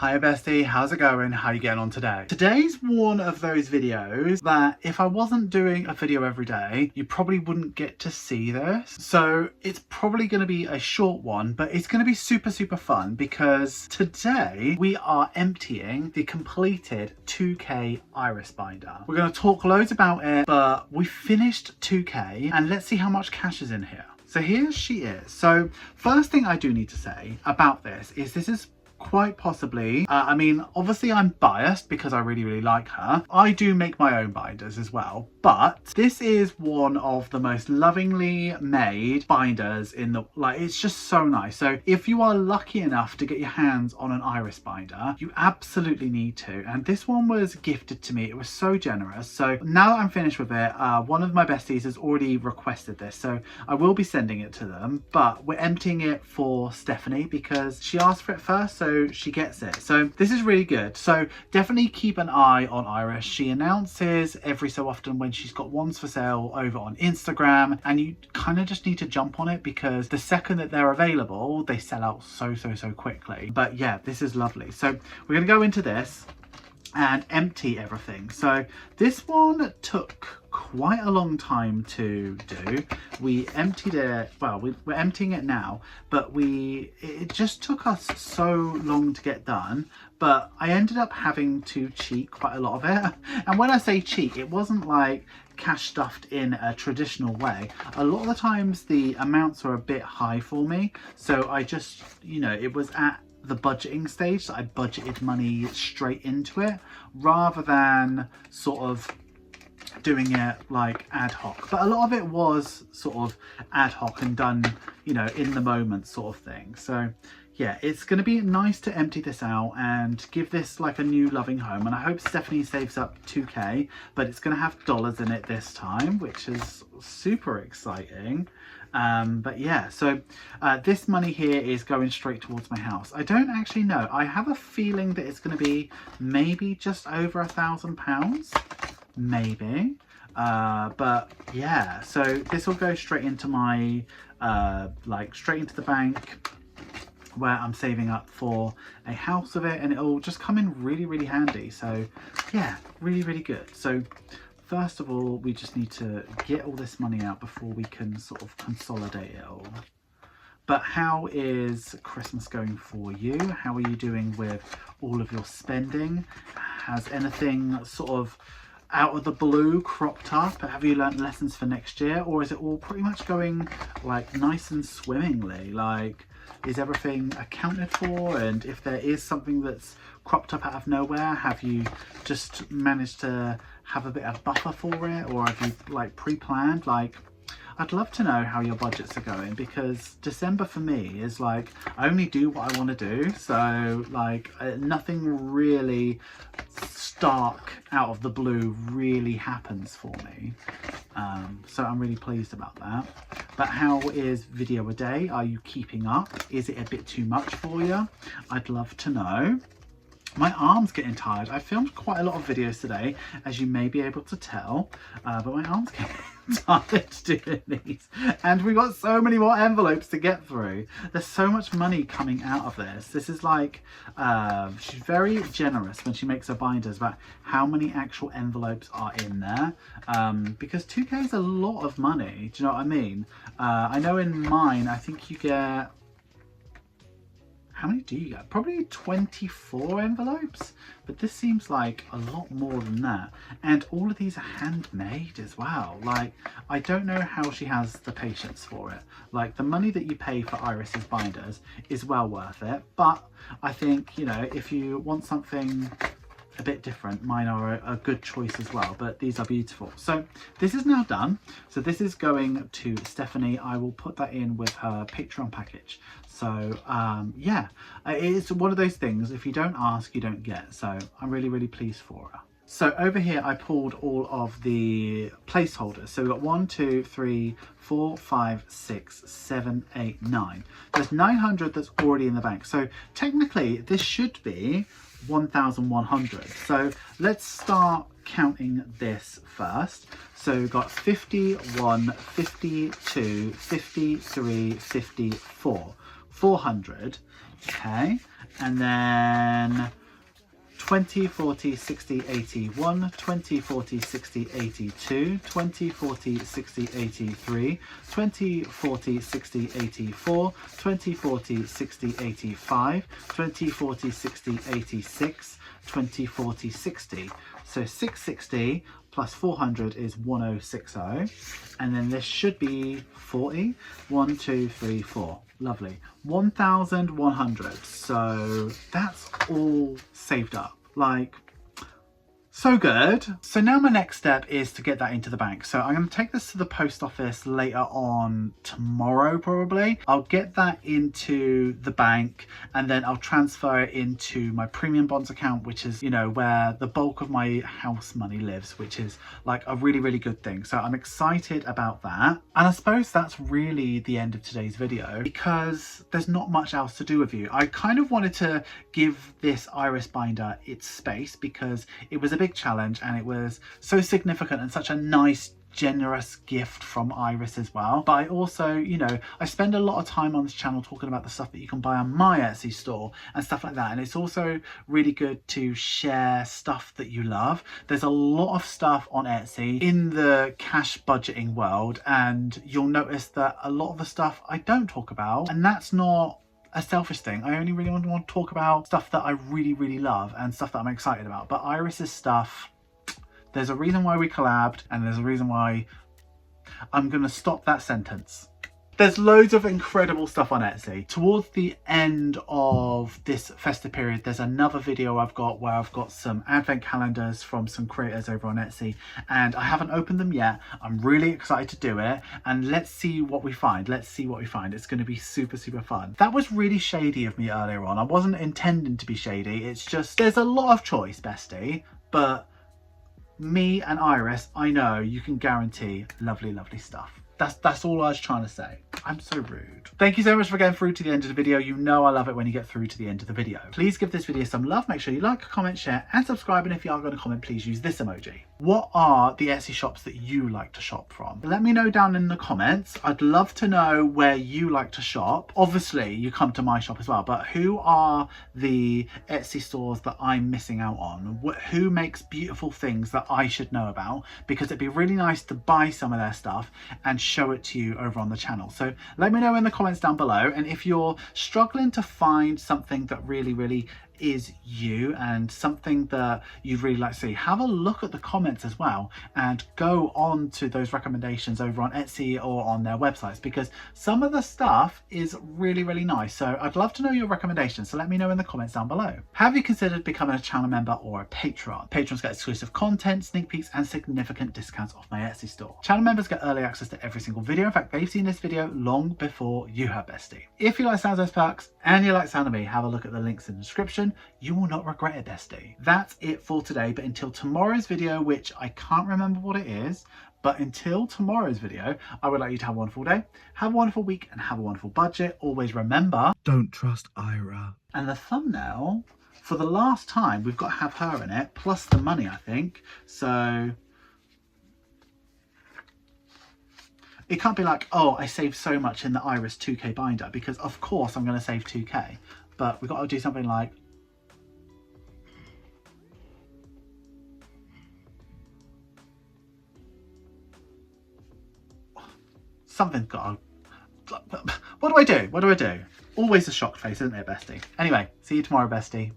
Hi bestie, how's it going? How you getting on today? Today's one of those videos that if I wasn't doing a video every day, you probably wouldn't get to see this. So it's probably going to be a short one, but it's going to be super fun because today we are emptying the completed 2K iris binder. We're going to talk loads about it, but we finished 2K and let's see how much cash is in here. So here she is. So first thing I do need to say about this is quite possibly, I mean, obviously I'm biased because I really like her. I do make my own binders as well, but this is one of the most lovingly made binders in the, like, it's just so nice. So if you are lucky enough to get your hands on an iris binder, you absolutely need to. And this one was gifted to me. It was so generous. So now that I'm finished with it, one of my besties has already requested this. So I will be sending it to them, but we're emptying it for Stephanie because she asked for it first. So she gets it. So this is really good. So definitely keep an eye on Iris. She announces every so often when she's got ones for sale over on Instagram, and you kind of just need to jump on it because the second that they're available, they sell out so quickly. But yeah, this is lovely. So we're going to go into this and empty everything. So this one took quite a long time to do. We emptied it, well, we're emptying it now, but it just took us so long to get done, but I ended up having to cheat quite a lot of it. And when I say cheat, it wasn't like cash stuffed in a traditional way. A lot of the times the amounts are a bit high for me, so I just, you know, it was at the budgeting stage that I budgeted money straight into it rather than sort of doing it like ad hoc. But a lot of it was sort of ad hoc and done, you know, in the moment sort of thing. So yeah, it's going to be nice to empty this out and give this like a new loving home. And I hope Stephanie saves up 2K, but it's going to have dollars in it this time, which is super exciting. But yeah, so this money here is going straight towards my house. I don't actually know. I have a feeling that it's going to be maybe just over £1,000, maybe. But yeah, so this will go straight into my like straight into the bank where I'm saving up for a house of it, and it'll just come in really handy. So yeah, really good. So first of all, we just need to get all this money out before we can sort of consolidate it all. But how is Christmas going for you? How are you doing with all of your spending? Has anything sort of out of the blue cropped up? Have you learnt lessons for next year, or is it all pretty much going like nice and swimmingly? Like, is everything accounted for? And if there is something that's cropped up out of nowhere, have you just managed to have a bit of buffer for it, or have you like pre-planned? Like, I'd love to know how your budgets are going, because December for me is like, I only do what I want to do. So like nothing really stark out of the blue really happens for me. So I'm really pleased about that. But how is video a day? Are you keeping up? Is it a bit too much for you? I'd love to know. My arm's getting tired. I filmed quite a lot of videos today, as you may be able to tell, but my arm's getting tired doing these. And we've got so many more envelopes to get through. There's so much money coming out of this. This is like, she's very generous when she makes her binders about how many actual envelopes are in there, because 2K is a lot of money. Do you know what I mean? I know in mine, I think you get, how many do you get? Probably 24 envelopes, but this seems like a lot more than that. And all of these are handmade as well. Like, I don't know how she has the patience for it. Like, the money that you pay for Iris's binders is well worth it. But I think, you know, if you want something a bit different, mine are a good choice as well, but these are beautiful. So this is now done. So this is going to Stephanie. I will put that in with her Patreon package. So yeah, it's one of those things, if you don't ask, you don't get. So I'm really pleased for her. So over here, I pulled all of the placeholders. So we've got 1, 2, 3, 4, 5, 6, 7, 8, 9. There's 900 that's already in the bank. So technically this should be 1,100. So let's start counting this first. So we've got 51, 52, 53, 54, 400. Okay, and then 20, 40, 60, 81, 20, 40, 60, 82, 20, 40, 60, 83, 20, 40, 60, 84, 20, 40, 60, 85, 20, 40, 60, 86, 20, 40, 60. So 660 plus 400 is 1060. And then this should be 40. 1, 2, 3, 4. Lovely. 1100. So that's all saved up. Like, so good. So now my next step is to get that into the bank. So I'm going to take this to the post office later on tomorrow, probably. I'll get that into the bank and then I'll transfer it into my premium bonds account, which is, you know, where the bulk of my house money lives, which is like a really, really good thing. So I'm excited about that. And I suppose that's really the end of today's video because there's not much else to do with you. I kind of wanted to give this iris binder its space because it was a big challenge and it was so significant and such a nice generous gift from Iris as well. But I also, you know, I spend a lot of time on this channel talking about the stuff that you can buy on my Etsy store and stuff like that, and it's also really good to share stuff that you love. There's a lot of stuff on Etsy in the cash budgeting world, and you'll notice that a lot of the stuff I don't talk about, and that's not a selfish thing. I only really want to talk about stuff that I really, really love and stuff that I'm excited about. But Iris's stuff, there's a reason why we collabed, and there's a reason why I'm going to stop that sentence. There's loads of incredible stuff on Etsy. Towards the end of this festive period, there's another video I've got where I've got some advent calendars from some creators over on Etsy, and I haven't opened them yet. I'm really excited to do it, and let's see what we find. Let's see what we find. It's going to be super, super fun. That was really shady of me earlier on. I wasn't intending to be shady. It's just, there's a lot of choice, bestie, but me and Iris, I know you can guarantee lovely, lovely stuff. That's all I was trying to say. I'm so rude. Thank you so much for getting through to the end of the video. You know I love it when you get through to the end of the video. Please give this video some love. Make sure you like, comment, share and subscribe. And if you are going to comment, please use this emoji. What are the Etsy shops that you like to shop from? Let me know down in the comments. I'd love to know where you like to shop. Obviously, you come to my shop as well, but who are the Etsy stores that I'm missing out on? Who makes beautiful things that I should know about? Because it'd be really nice to buy some of their stuff and show it to you over on the channel. So let me know in the comments down below, and if you're struggling to find something that really is you and something that you'd really like to see, have a look at the comments as well and go on to those recommendations over on Etsy or on their websites, because some of the stuff is really nice. So I'd love to know your recommendations, so let me know in the comments down below. Have you considered becoming a channel member or a patron? Patrons get exclusive content, sneak peeks and significant discounts off my Etsy store. Channel members get early access to every single video. In fact, they've seen this video long before you have, bestie. If you like sound of those perks and you like sound of me, have a look at the links in the description. You will not regret it, bestie. That's it for today, but until tomorrow's video, which I can't remember what it is, but until tomorrow's video, I would like you to have a wonderful day, have a wonderful week, and have a wonderful budget. Always remember, don't trust Ira. And the thumbnail, for the last time, we've got to have her in it, plus the money, I think. So it can't be like, oh, I saved so much in the Iris 2K binder, because of course I'm going to save 2K. But we've got to do something like, something's got to... What do I do? What do I do? Always a shocked face, isn't it, bestie? Anyway, see you tomorrow, bestie.